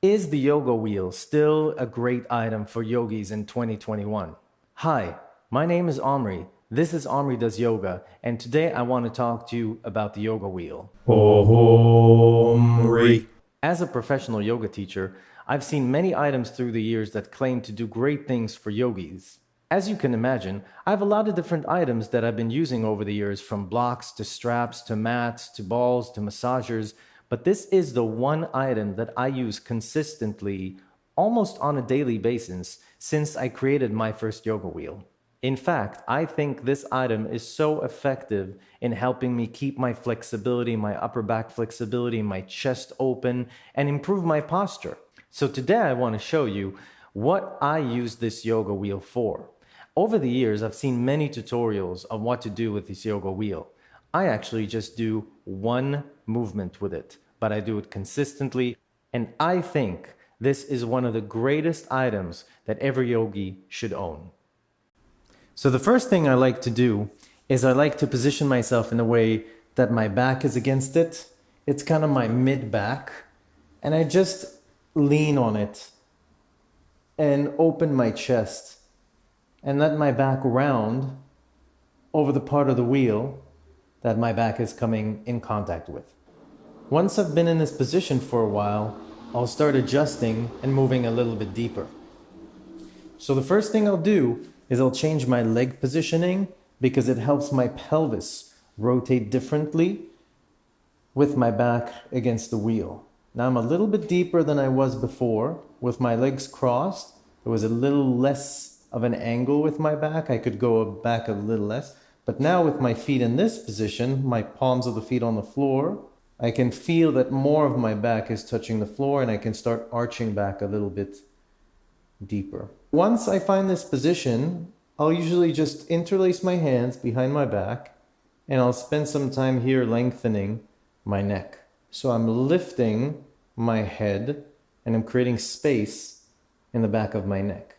Is the yoga wheel still a great item for yogis in 2021? Hi, my name is Omri. This is Omridoesyoga, and today I want to talk to you about the yoga wheel. Omri. As a professional yoga teacher, I've seen many items through the years that claim to do great things for yogis. As you can imagine, I have a lot of different items that I've been using over the years, from blocks to straps to mats to balls to massagers, but this is the one item that I use consistently, almost on a daily basis, since I created my first yoga wheel. In fact, I think this item is so effective in helping me keep my flexibility, my upper back flexibility, my chest open, and improve my posture. So today I want to show you what I use this yoga wheel for. Over the years, I've seen many tutorials on what to do with this yoga wheel. I actually just do one movement with it, but I do it consistently, and I think this is one of the greatest items that every yogi should own. So the first thing I like to do is I like to position myself in a way that my back is against it. It's kind of my mid back, and I just lean on it and open my chest and let my back round over the part of the wheel that my back is coming in contact with. Once I've been in this position for a while, I'll start adjusting and moving a little bit deeper. So the first thing I'll do is I'll change my leg positioning because it helps my pelvis rotate differently with my back against the wheel. Now I'm a little bit deeper than I was before. With my legs crossed, there was a little less of an angle with my back. I could go back a little less. But now with my feet in this position, my palms of the feet on the floor, I can feel that more of my back is touching the floor, and I can start arching back a little bit deeper. Once I find this position, I'll usually just interlace my hands behind my back, and I'll spend some time here lengthening my neck. So I'm lifting my head and I'm creating space in the back of my neck,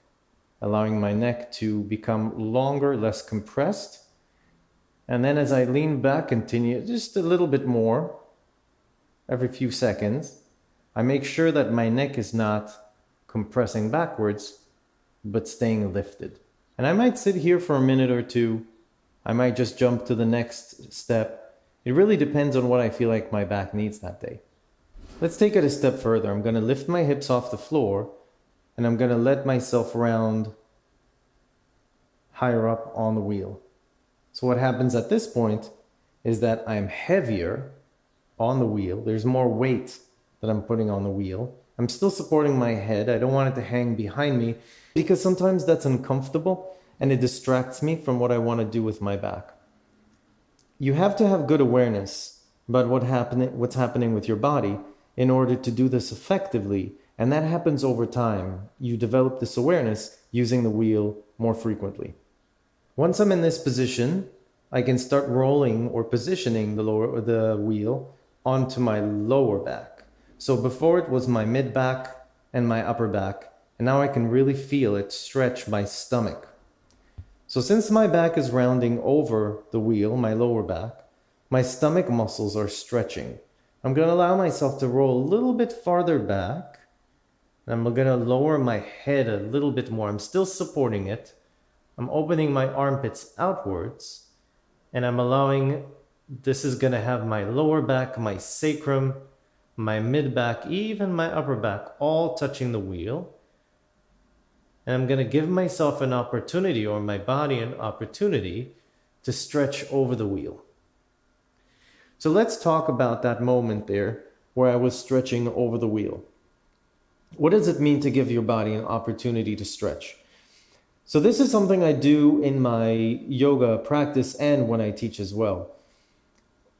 allowing my neck to become longer, less compressed. And then as I lean back, continue just a little bit more every few seconds, I make sure that my neck is not compressing backwards, but staying lifted. And I might sit here for a minute or two. I might just jump to the next step. It really depends on what I feel like my back needs that day. Let's take it a step further. I'm going to lift my hips off the floor, and I'm going to let myself round higher up on the wheel. So what happens at this point is that I'm heavier on the wheel. There's more weight that I'm putting on the wheel. I'm still supporting my head. I don't want it to hang behind me because sometimes that's uncomfortable and it distracts me from what I want to do with my back. You have to have good awareness about what's happening with your body in order to do this effectively, and that happens over time. You develop this awareness using the wheel more frequently. Once I'm in this position, I can start rolling or positioning the wheel onto my lower back. So before it was my mid back and my upper back, and now I can really feel it stretch my stomach. So since my back is rounding over the wheel, my lower back, my stomach muscles are stretching. I'm going to allow myself to roll a little bit farther back. I'm going to lower my head a little bit more. I'm still supporting it. I'm opening my armpits outwards, and I'm allowing, this is going to have my lower back, my sacrum, my mid back, even my upper back, all touching the wheel. And I'm going to give myself an opportunity, or my body an opportunity, to stretch over the wheel. So let's talk about that moment there where I was stretching over the wheel. What does it mean to give your body an opportunity to stretch? So this is something I do in my yoga practice and when I teach as well.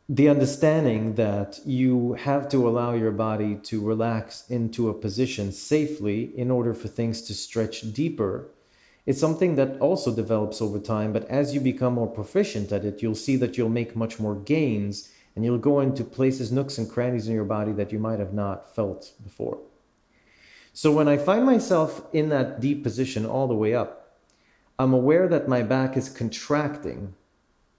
The understanding that you have to allow your body to relax into a position safely in order for things to stretch deeper. It's something that also develops over time, but as you become more proficient at it, you'll see that you'll make much more gains, and you'll go into places, nooks and crannies in your body that you might have not felt before. So when I find myself in that deep position all the way up, I'm aware that my back is contracting.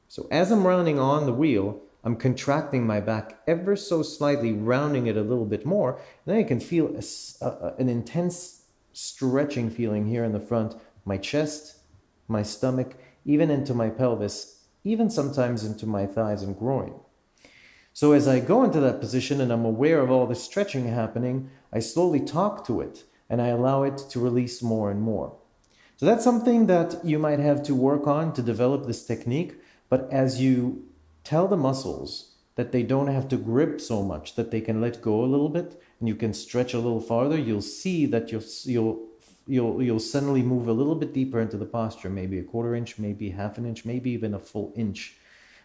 So as I'm rounding on the wheel, I'm contracting my back ever so slightly, rounding it a little bit more. And then I can feel an intense stretching feeling here in the front, my chest, my stomach, even into my pelvis, even sometimes into my thighs and groin. So as I go into that position and I'm aware of all the stretching happening, I slowly talk to it and I allow it to release more and more. So that's something that you might have to work on to develop this technique. But as you tell the muscles that they don't have to grip so much, that they can let go a little bit and you can stretch a little farther, you'll see that you'll suddenly move a little bit deeper into the posture, maybe a quarter inch, maybe half an inch, maybe even a full inch.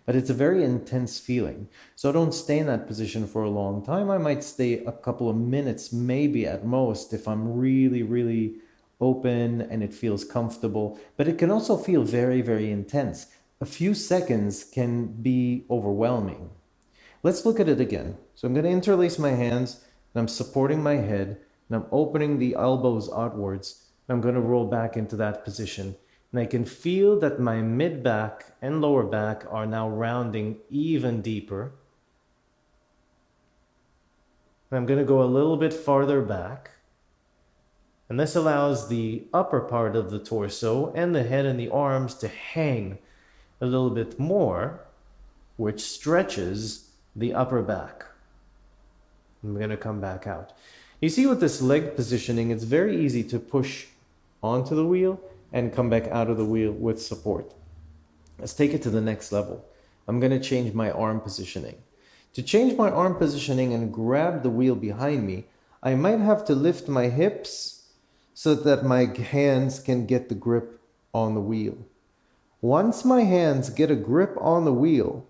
But it's a very intense feeling. So don't stay in that position for a long time. I might stay a couple of minutes, maybe at most, if I'm really, really open and it feels comfortable. But it can also feel very, very intense. A few seconds can be overwhelming. Let's look at it again. So I'm going to interlace my hands and I'm supporting my head and I'm opening the elbows outwards. I'm going to roll back into that position. And I can feel that my mid-back and lower back are now rounding even deeper. And I'm going to go a little bit farther back. And this allows the upper part of the torso and the head and the arms to hang a little bit more, which stretches the upper back. I'm going to come back out. You see with this leg positioning, it's very easy to push onto the wheel and come back out of the wheel with support. Let's take it to the next level. I'm going to change my arm positioning. To change my arm positioning and grab the wheel behind me, I might have to lift my hips so that my hands can get the grip on the wheel. Once my hands get a grip on the wheel,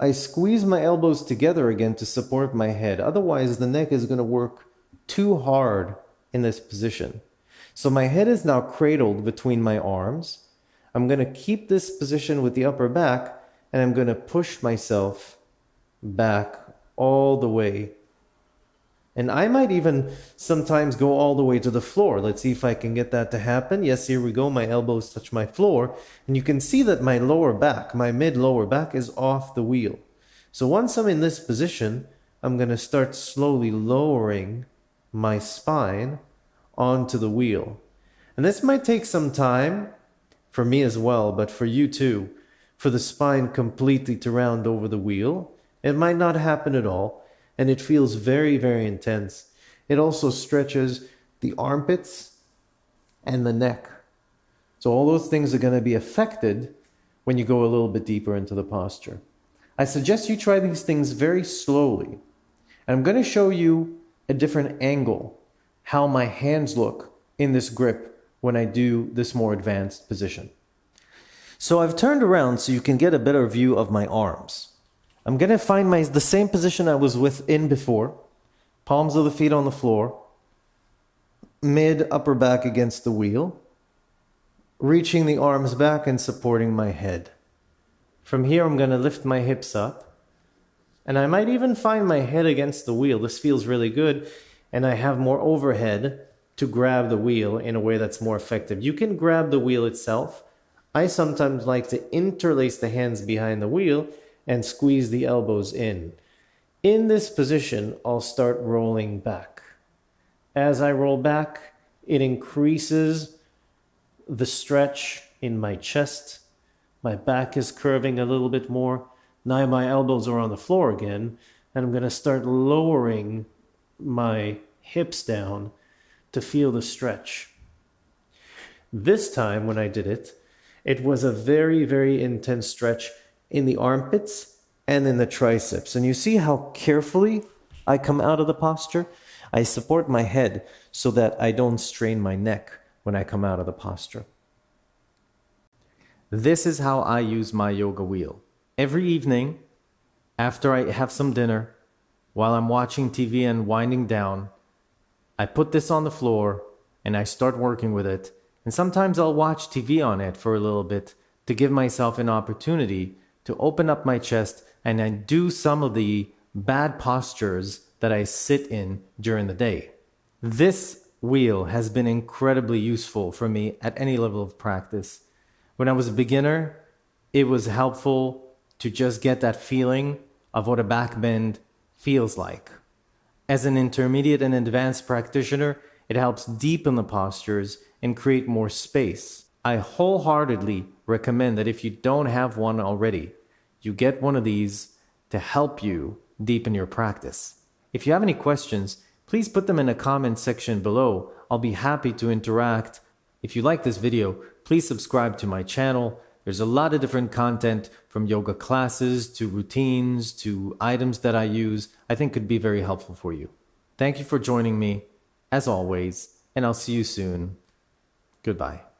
I squeeze my elbows together again to support my head. Otherwise, the neck is going to work too hard in this position. So my head is now cradled between my arms. I'm going to keep this position with the upper back, and I'm going to push myself back all the way. And I might even sometimes go all the way to the floor. Let's see if I can get that to happen. Yes, here we go. My elbows touch my floor. And you can see that my lower back, my mid-lower back is off the wheel. So once I'm in this position, I'm going to start slowly lowering my spine onto the wheel. And this might take some time for me as well, but for you too, for the spine completely to round over the wheel. It might not happen at all, and it feels very, very intense. It also stretches the armpits and the neck. So all those things are going to be affected when you go a little bit deeper into the posture. I suggest you try these things very slowly. And I'm going to show you a different angle, how my hands look in this grip when I do this more advanced position. So I've turned around so you can get a better view of my arms. I'm going to find the same position I was in before. Palms of the feet on the floor. Mid upper back against the wheel. Reaching the arms back and supporting my head. From here I'm going to lift my hips up. And I might even find my head against the wheel. This feels really good. And I have more overhead to grab the wheel in a way that's more effective. You can grab the wheel itself. I sometimes like to interlace the hands behind the wheel and squeeze the elbows in. In this position, I'll start rolling back. As I roll back, it increases the stretch in my chest. My back is curving a little bit more. Now my elbows are on the floor again, and I'm going to start lowering my hips down to feel the stretch. This time when I did it, it was a very, very intense stretch in the armpits and in the triceps. And you see how carefully I come out of the posture? I support my head so that I don't strain my neck when I come out of the posture. This is how I use my yoga wheel. Every evening, after I have some dinner, while I'm watching TV and winding down, I put this on the floor and I start working with it. And sometimes I'll watch TV on it for a little bit to give myself an opportunity to open up my chest and I do some of the bad postures that I sit in during the day. This wheel has been incredibly useful for me at any level of practice. When I was a beginner, it was helpful to just get that feeling of what a back bend feels like. As an intermediate and advanced practitioner, it helps deepen the postures and create more space. I wholeheartedly recommend that if you don't have one already, you get one of these to help you deepen your practice. If you have any questions, please put them in the comment section below. I'll be happy to interact. If you like this video, please subscribe to my channel. There's a lot of different content from yoga classes to routines to items that I use I think could be very helpful for you. Thank you for joining me, as always, and I'll see you soon. Goodbye.